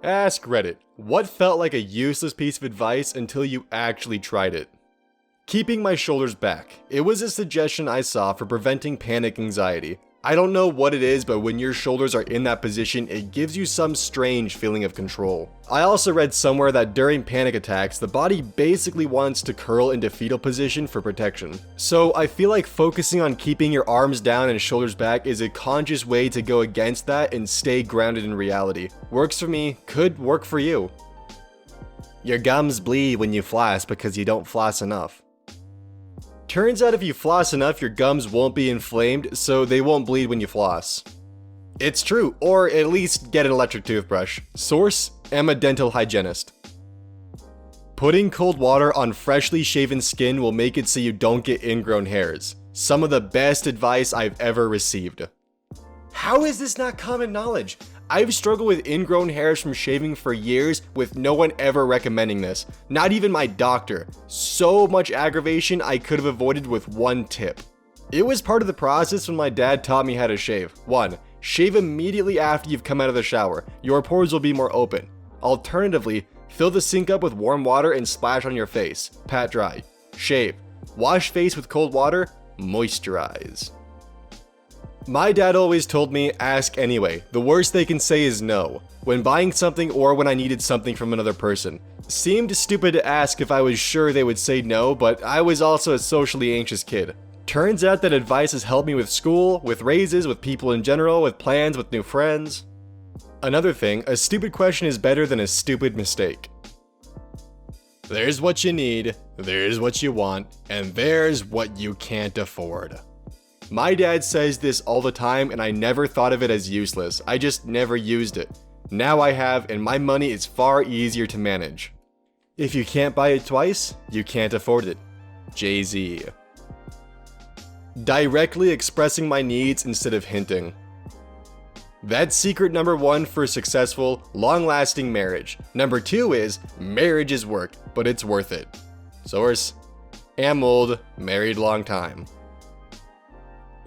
Ask Reddit. What felt like a useless piece of advice until you actually tried it? Keeping my shoulders back. It was a suggestion I saw for preventing panic anxiety. I don't know what it is, but when your shoulders are in that position, it gives you some strange feeling of control. I also read somewhere that during panic attacks, the body basically wants to curl into fetal position for protection. So I feel like focusing on keeping your arms down and shoulders back is a conscious way to go against that and stay grounded in reality. Works for me, could work for you. Your gums bleed when you floss because you don't floss enough. Turns out if you floss enough, your gums won't be inflamed, so they won't bleed when you floss. It's true, or at least get an electric toothbrush. Source: am a dental hygienist. Putting cold water on freshly shaven skin will make it so you don't get ingrown hairs. Some of the best advice I've ever received. How is this not common knowledge? I've struggled with ingrown hairs from shaving for years with no one ever recommending this. Not even my doctor. So much aggravation I could have avoided with one tip. It was part of the process when my dad taught me how to shave. 1. Shave immediately after you've come out of the shower. Your pores will be more open. Alternatively, fill the sink up with warm water and splash on your face. Pat dry. Shave. Wash face with cold water. Moisturize. My dad always told me, ask anyway. The worst they can say is no. When buying something or when I needed something from another person. Seemed stupid to ask if I was sure they would say no, but I was also a socially anxious kid. Turns out that advice has helped me with school, with raises, with people in general, with plans, with new friends. Another thing, a stupid question is better than a stupid mistake. There's what you need, there's what you want, and there's what you can't afford. My dad says this all the time and I never thought of it as useless. I just never used it. Now I have, and my money is far easier to manage. If you can't buy it twice, you can't afford it. Jay-Z. Directly expressing my needs instead of hinting. That's secret number 1 for a successful, long-lasting marriage. Number 2 is, marriage is work, but it's worth it. Source: am old, married long time.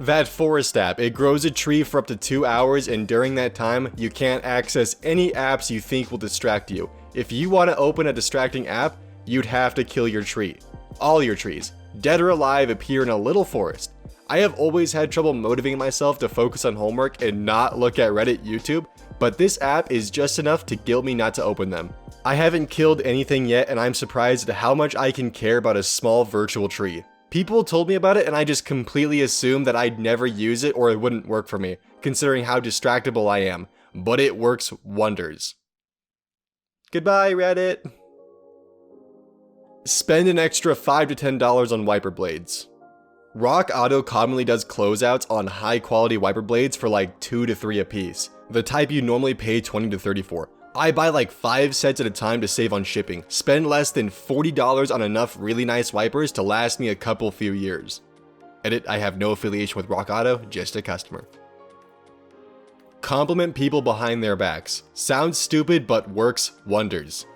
That forest app, it grows a tree for up to 2 hours, and during that time, you can't access any apps you think will distract you. If you want to open a distracting app, you'd have to kill your tree. All your trees, dead or alive, appear in a little forest. I have always had trouble motivating myself to focus on homework and not look at Reddit, YouTube, but this app is just enough to guilt me not to open them. I haven't killed anything yet, and I'm surprised at how much I can care about a small virtual tree. People told me about it and I just completely assumed that I'd never use it or it wouldn't work for me, considering how distractible I am, but it works wonders. Goodbye, Reddit. Spend an extra $5 to $10 on wiper blades. Rock Auto commonly does closeouts on high quality wiper blades for like 2 to 3 a piece, the type you normally pay $20 to $30 for. I buy like 5 sets at a time to save on shipping. Spend less than $40 on enough really nice wipers to last me a few years. Edit: I have no affiliation with Rock Auto, just a customer. Compliment people behind their backs. Sounds stupid but works wonders.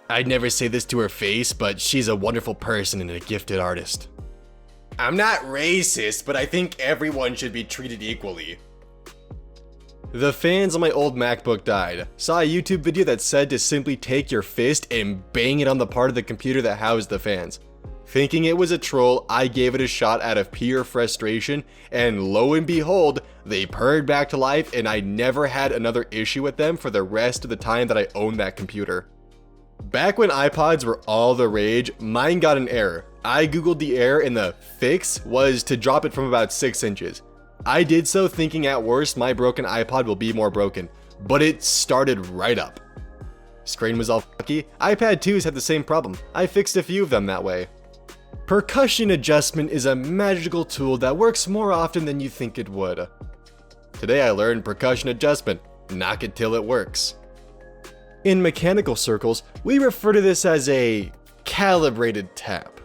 I'd never say this to her face, but she's a wonderful person and a gifted artist. I'm not racist, but I think everyone should be treated equally. The fans on my old MacBook died. Saw a YouTube video that said to simply take your fist and bang it on the part of the computer that housed the fans. Thinking it was a troll, I gave it a shot out of pure frustration, and lo and behold, they purred back to life and I never had another issue with them for the rest of the time that I owned that computer. Back when iPods were all the rage, mine got an error. I googled the error and the fix was to drop it from about 6 inches. I did so thinking at worst my broken iPod will be more broken, but it started right up. Screen was all fucky. iPad 2s had the same problem. I fixed a few of them that way. Percussion adjustment is a magical tool that works more often than you think it would. Today I learned percussion adjustment. Knock it till it works. In mechanical circles, we refer to this as a calibrated tap.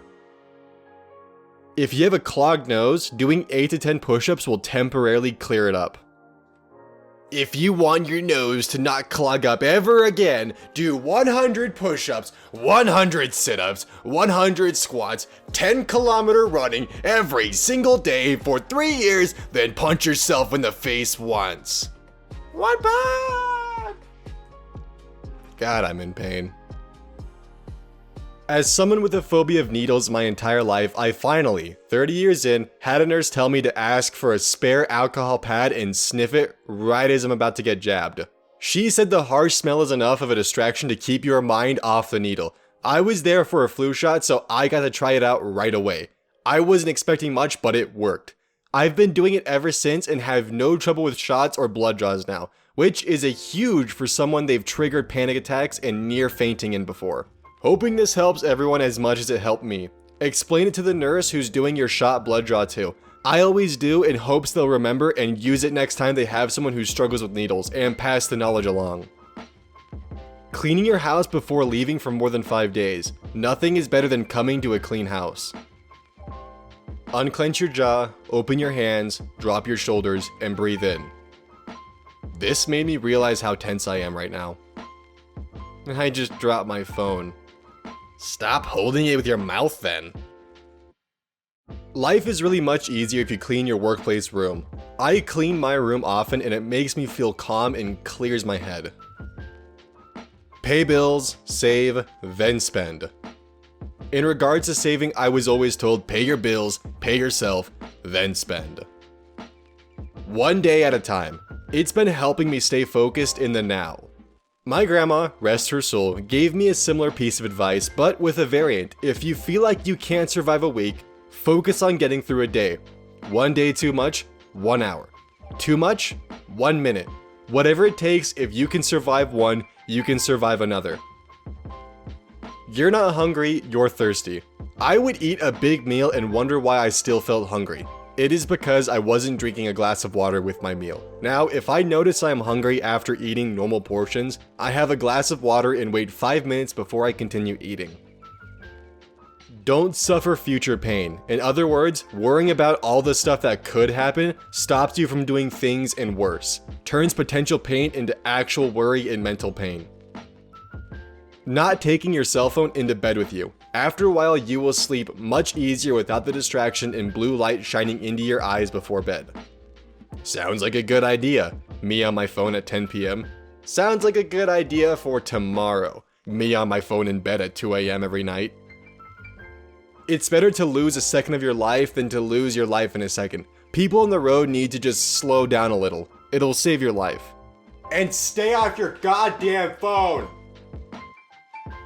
If you have a clogged nose, doing 8 to 10 push-ups will temporarily clear it up. If you want your nose to not clog up ever again, do 100 push-ups, 100 sit-ups, 100 squats, 10-kilometer running every single day for 3 years, then punch yourself in the face once. One punch! God, I'm in pain. As someone with a phobia of needles my entire life, I finally, 30 years in, had a nurse tell me to ask for a spare alcohol pad and sniff it right as I'm about to get jabbed. She said the harsh smell is enough of a distraction to keep your mind off the needle. I was there for a flu shot, so I got to try it out right away. I wasn't expecting much, but it worked. I've been doing it ever since and have no trouble with shots or blood draws now, which is a huge for someone they've triggered panic attacks and near fainting in before. Hoping this helps everyone as much as it helped me. Explain it to the nurse who's doing your shot blood draw too. I always do in hopes they'll remember and use it next time they have someone who struggles with needles and pass the knowledge along. Cleaning your house before leaving for more than 5 days. Nothing is better than coming to a clean house. Unclench your jaw, open your hands, drop your shoulders, and breathe in. This made me realize how tense I am right now. And I just dropped my phone. Stop holding it with your mouth then. Life is really much easier if you clean your workplace room. I clean my room often and it makes me feel calm and clears my head. Pay bills, save, then spend. In regards to saving, I was always told pay your bills, pay yourself, then spend. One day at a time. It's been helping me stay focused in the now. My grandma, rest her soul, gave me a similar piece of advice, but with a variant. If you feel like you can't survive a week, focus on getting through a day. One day too much, 1 hour. Too much, 1 minute. Whatever it takes, if you can survive one, you can survive another. You're not hungry, you're thirsty. I would eat a big meal and wonder why I still felt hungry. It is because I wasn't drinking a glass of water with my meal. Now, if I notice I am hungry after eating normal portions, I have a glass of water and wait 5 minutes before I continue eating. Don't suffer future pain. In other words, worrying about all the stuff that could happen stops you from doing things and worse. Turns potential pain into actual worry and mental pain. Not taking your cell phone into bed with you. After a while, you will sleep much easier without the distraction and blue light shining into your eyes before bed. Sounds like a good idea. Me on my phone at 10 p.m. Sounds like a good idea for tomorrow. Me on my phone in bed at 2 a.m. every night. It's better to lose a second of your life than to lose your life in a second. People on the road need to just slow down a little. It'll save your life. And stay off your goddamn phone!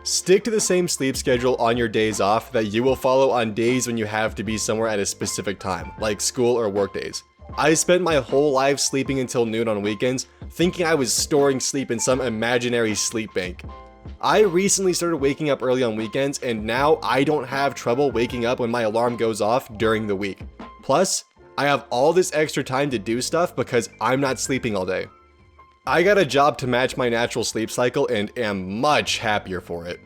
Stick to the same sleep schedule on your days off that you will follow on days when you have to be somewhere at a specific time, like school or work days. I spent my whole life sleeping until noon on weekends, thinking I was storing sleep in some imaginary sleep bank. I recently started waking up early on weekends, and now I don't have trouble waking up when my alarm goes off during the week. Plus, I have all this extra time to do stuff because I'm not sleeping all day. I got a job to match my natural sleep cycle and am much happier for it.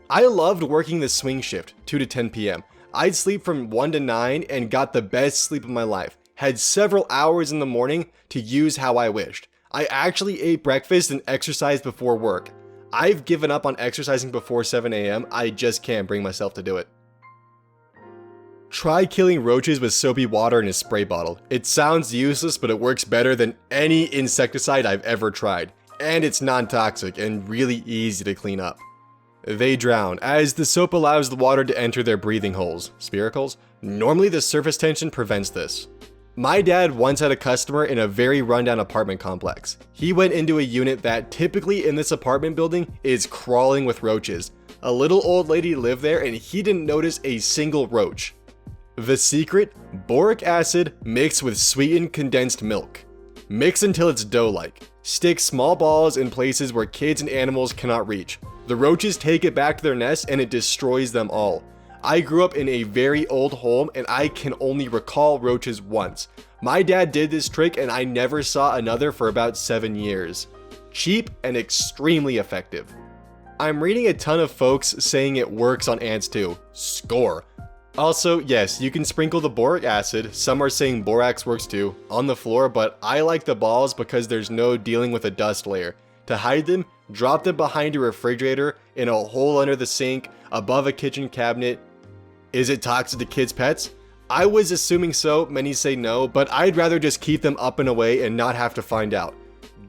I loved working the swing shift, 2 to 10 p.m. I'd sleep from 1 to 9 and got the best sleep of my life. Had several hours in the morning to use how I wished. I actually ate breakfast and exercised before work. I've given up on exercising before 7 a.m. I just can't bring myself to do it. Try killing roaches with soapy water in a spray bottle. It sounds useless, but it works better than any insecticide I've ever tried. And it's non-toxic and really easy to clean up. They drown, as the soap allows the water to enter their breathing holes. Spiracles? Normally the surface tension prevents this. My dad once had a customer in a very rundown apartment complex. He went into a unit that typically in this apartment building is crawling with roaches. A little old lady lived there and he didn't notice a single roach. The secret? Boric acid mixed with sweetened condensed milk. Mix until it's dough-like. Stick small balls in places where kids and animals cannot reach. The roaches take it back to their nest and it destroys them all. I grew up in a very old home and I can only recall roaches once. My dad did this trick and I never saw another for about 7 years. Cheap and extremely effective. I'm reading a ton of folks saying it works on ants too. Score. Also, yes, you can sprinkle the boric acid, some are saying borax works too, on the floor, but I like the balls because there's no dealing with a dust layer. To hide them, drop them behind a refrigerator, in a hole under the sink, above a kitchen cabinet. Is it toxic to kids' pets? I was assuming so, many say no, but I'd rather just keep them up and away and not have to find out.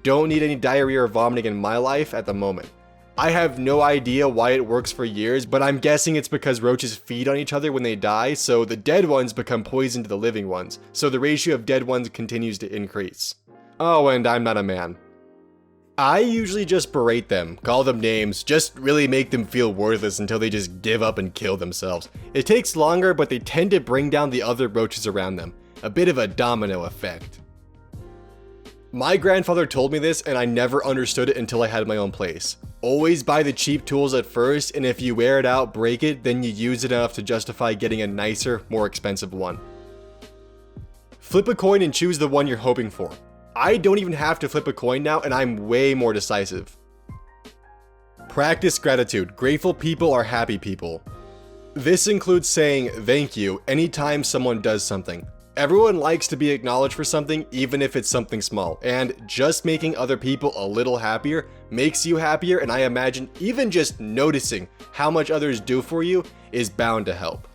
Don't need any diarrhea or vomiting in my life at the moment. I have no idea why it works for years, but I'm guessing it's because roaches feed on each other when they die, so the dead ones become poison to the living ones, so the ratio of dead ones continues to increase. Oh, and I'm not a man. I usually just berate them, call them names, just really make them feel worthless until they just give up and kill themselves. It takes longer, but they tend to bring down the other roaches around them. A bit of a domino effect. My grandfather told me this and I never understood it until I had my own place. Always buy the cheap tools at first, and if you wear it out, break it, then you use it enough to justify getting a nicer, more expensive one. Flip a coin and choose the one you're hoping for. I don't even have to flip a coin now and I'm way more decisive. Practice gratitude. Grateful people are happy people. This includes saying thank you anytime someone does something. Everyone likes to be acknowledged for something, even if it's something small, and just making other people a little happier makes you happier, and I imagine even just noticing how much others do for you is bound to help.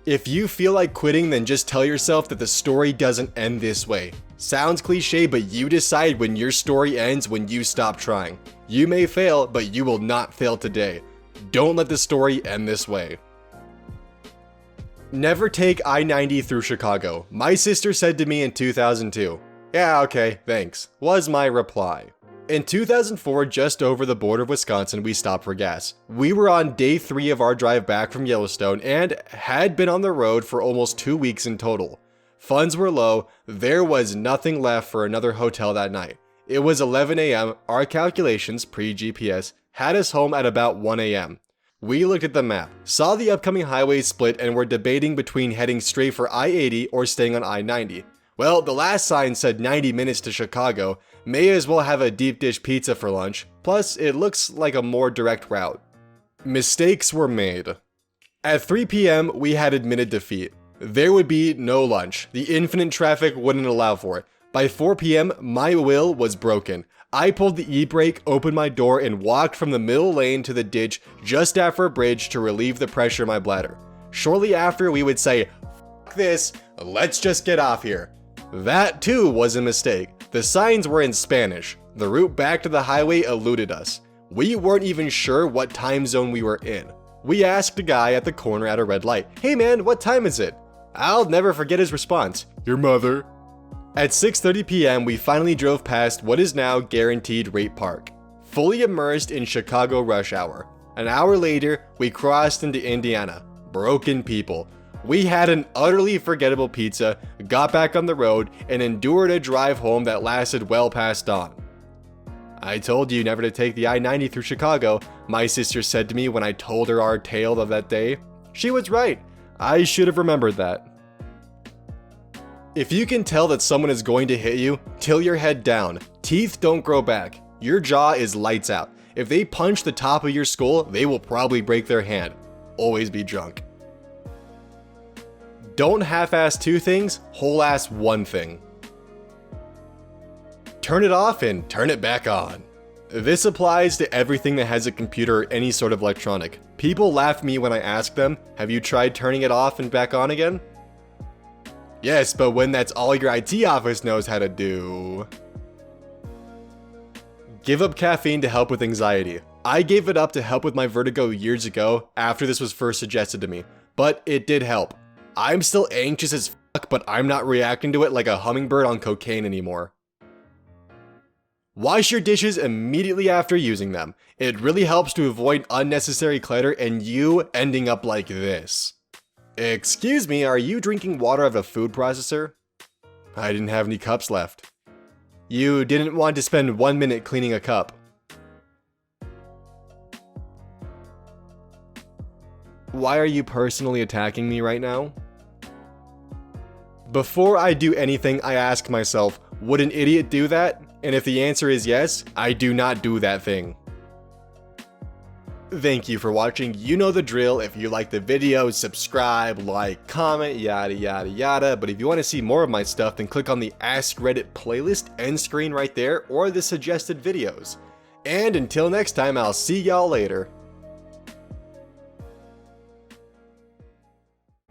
If you feel like quitting, then just tell yourself that the story doesn't end this way. Sounds cliche, but you decide when your story ends when you stop trying. You may fail, but you will not fail today. Don't let the story end this way. Never take I-90 through Chicago. My sister said to me in 2002. Yeah, okay, thanks, was my reply. In 2004, just over the border of Wisconsin, we stopped for gas. We were on day 3 of our drive back from Yellowstone and had been on the road for almost 2 weeks in total. Funds were low, there was nothing left for another hotel that night. It was 11 a.m., our calculations, pre-GPS, had us home at about 1 a.m. We looked at the map, saw the upcoming highway split, and were debating between heading straight for I-80 or staying on I-90. Well, the last sign said 90 minutes to Chicago, may as well have a deep dish pizza for lunch, plus it looks like a more direct route. Mistakes were made. At 3 p.m., we had admitted defeat. There would be no lunch, the infinite traffic wouldn't allow for it. By 4 p.m., my will was broken. I pulled the e-brake, opened my door, and walked from the middle lane to the ditch just after a bridge to relieve the pressure in my bladder. Shortly after, we would say, "F this, let's just get off here." That too was a mistake. The signs were in Spanish. The route back to the highway eluded us. We weren't even sure what time zone we were in. We asked a guy at the corner at a red light, "Hey man, what time is it?" I'll never forget his response, "Your mother." At 6:30 p.m., we finally drove past what is now Guaranteed Rate Park, fully immersed in Chicago rush hour. An hour later, we crossed into Indiana. Broken people. We had an utterly forgettable pizza, got back on the road, and endured a drive home that lasted well past dawn. "I told you never to take the I-90 through Chicago," my sister said to me when I told her our tale of that day. She was right. I should have remembered that. If you can tell that someone is going to hit you, tilt your head down. Teeth don't grow back. Your jaw is lights out. If they punch the top of your skull, they will probably break their hand. Always be drunk. Don't half-ass 2 things, whole-ass 1 thing. Turn it off and turn it back on. This applies to everything that has a computer or any sort of electronic. People laugh at me when I ask them, "Have you tried turning it off and back on again?" Yes, but when that's all your IT office knows how to do. Give up caffeine to help with anxiety. I gave it up to help with my vertigo years ago after this was first suggested to me, but it did help. I'm still anxious as fuck, but I'm not reacting to it like a hummingbird on cocaine anymore. Wash your dishes immediately after using them. It really helps to avoid unnecessary clutter and you ending up like this. Excuse me, are you drinking water out of a food processor? I didn't have any cups left. You didn't want to spend 1 minute cleaning a cup. Why are you personally attacking me right now? Before I do anything, I ask myself, would an idiot do that? And if the answer is yes, I do not do that thing. Thank you for watching. You know the drill. If you like the video, subscribe, like, comment, yada yada yada. But if you want to see more of my stuff, then click on the AskReddit playlist end screen right there, or the suggested videos. And until next time, I'll see y'all later.